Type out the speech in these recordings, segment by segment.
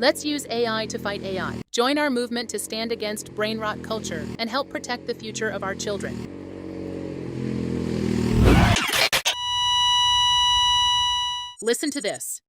Let's use AI to fight AI. Join our movement to stand against brainrot culture and help protect the future of our children. Listen to this.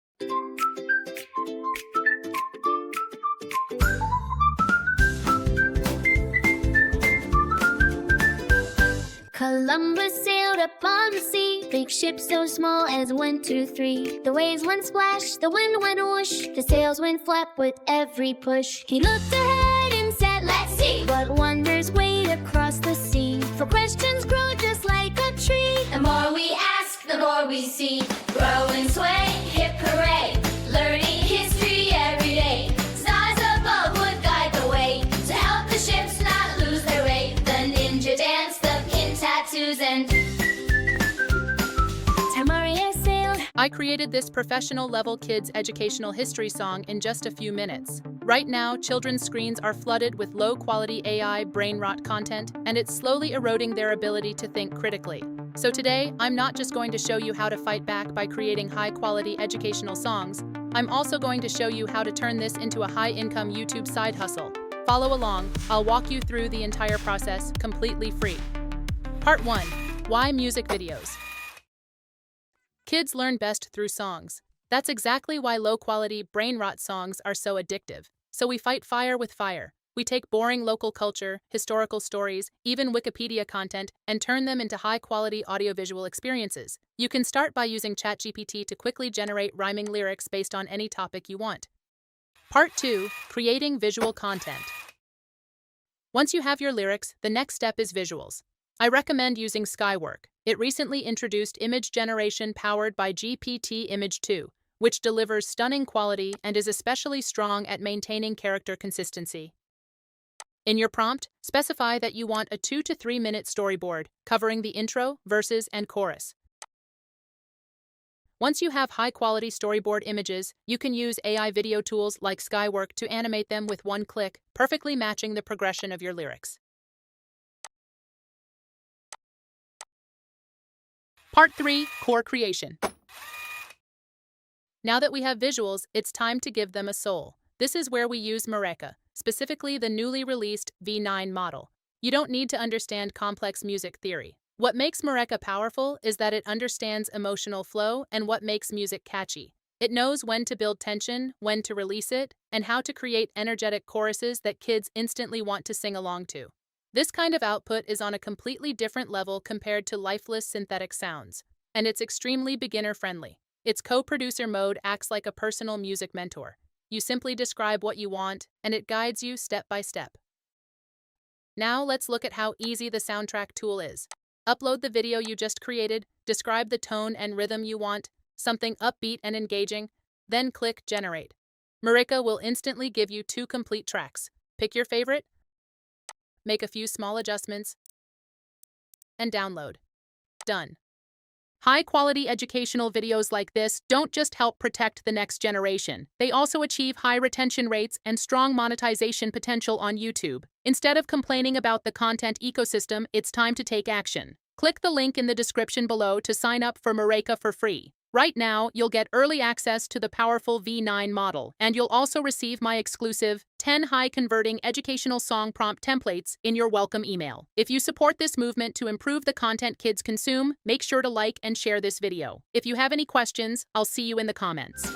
Columbus sailed upon the sea, big ship so small as 1, 2, 3. The waves went splash, the wind went whoosh, the sails went flap with every push. He looked ahead and said, "Let's see what wonders wait across the sea." For questions grow just like a tree. The more we ask, the more we see. Grow and sway, hip hooray, learning history every day. Stars above would guide the way to help the ships not lose their way. The ninja dance, the pin tattoos, and Tamaria sailed. I created this professional-level kids' educational history song in just a few minutes. Right now, children's screens are flooded with low-quality AI brainrot content, and it's slowly eroding their ability to think critically. So today, I'm not just going to show you how to fight back by creating high-quality educational songs. I'm also going to show you how to turn this into a high-income YouTube side hustle. Follow along. I'll walk you through the entire process completely free. Part 1. Why music videos? Kids learn best through songs. That's exactly why low-quality, brain-rot songs are so addictive. So we fight fire with fire. We take boring local culture, historical stories, even Wikipedia content, and turn them into high-quality audiovisual experiences. You can start by using ChatGPT to quickly generate rhyming lyrics based on any topic you want. Part 2. Creating visual content. Once you have your lyrics, the next step is visuals. I recommend using Skywork. It recently introduced image generation powered by GPT Image 2, which delivers stunning quality and is especially strong at maintaining character consistency. In your prompt, specify that you want a 2 to 3 minute storyboard covering the intro, verses, and chorus. Once you have high-quality storyboard images, you can use AI video tools like Skywork to animate them with one click, perfectly matching the progression of your lyrics. Part 3. Core creation. Now that we have visuals, it's time to give them a soul. This is where we use Mureka, specifically the newly released V9 model. You don't need to understand complex music theory. What makes Mureka powerful is that it understands emotional flow and what makes music catchy. It knows when to build tension, when to release it, and how to create energetic choruses that kids instantly want to sing along to. This kind of output is on a completely different level compared to lifeless synthetic sounds, and it's extremely beginner-friendly. Its co-producer mode acts like a personal music mentor. You simply describe what you want, and it guides you step by step. Now let's look at how easy the soundtrack tool is. Upload the video you just created, describe the tone and rhythm you want, something upbeat and engaging, then click Generate. Mureka will instantly give you 2 complete tracks. Pick your favorite, make a few small adjustments, and download. Done. High-quality educational videos like this don't just help protect the next generation. They also achieve high retention rates and strong monetization potential on YouTube. Instead of complaining about the content ecosystem, it's time to take action. Click the link in the description below to sign up for Mureka for free. Right now, you'll get early access to the powerful V9 model, and you'll also receive my exclusive 10 high-converting educational song prompt templates in your welcome email. If you support this movement to improve the content kids consume, make sure to like and share this video. If you have any questions, I'll see you in the comments.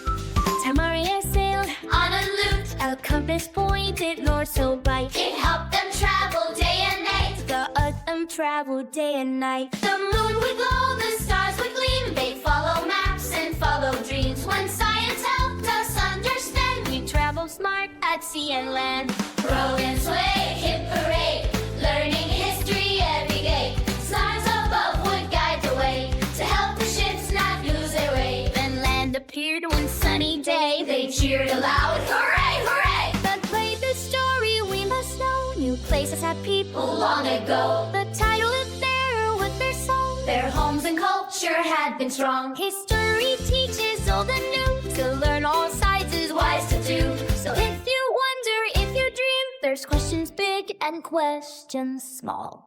Tamaria sailed on a lute, a compass pointed north so bright. It helped them travel day and night. The earth them travel day and night. The moon would glow, the stars would gleam. They'd follow maps and follow dreams. When science helped us understand, we traveled smart at sea and land. Row and sway, hip hooray, learning history every day. Stars above would guide the way to help the ships not lose their way. Then land appeared one sunny day. They cheered aloud, hooray, hooray! Then played the story we must know. New places had people long ago. The title is there with their song. Their homes and culture had been strong. History teaches old and new. To learn all sides is wise to do. So if you wonder, if you dream, there's questions big and questions small.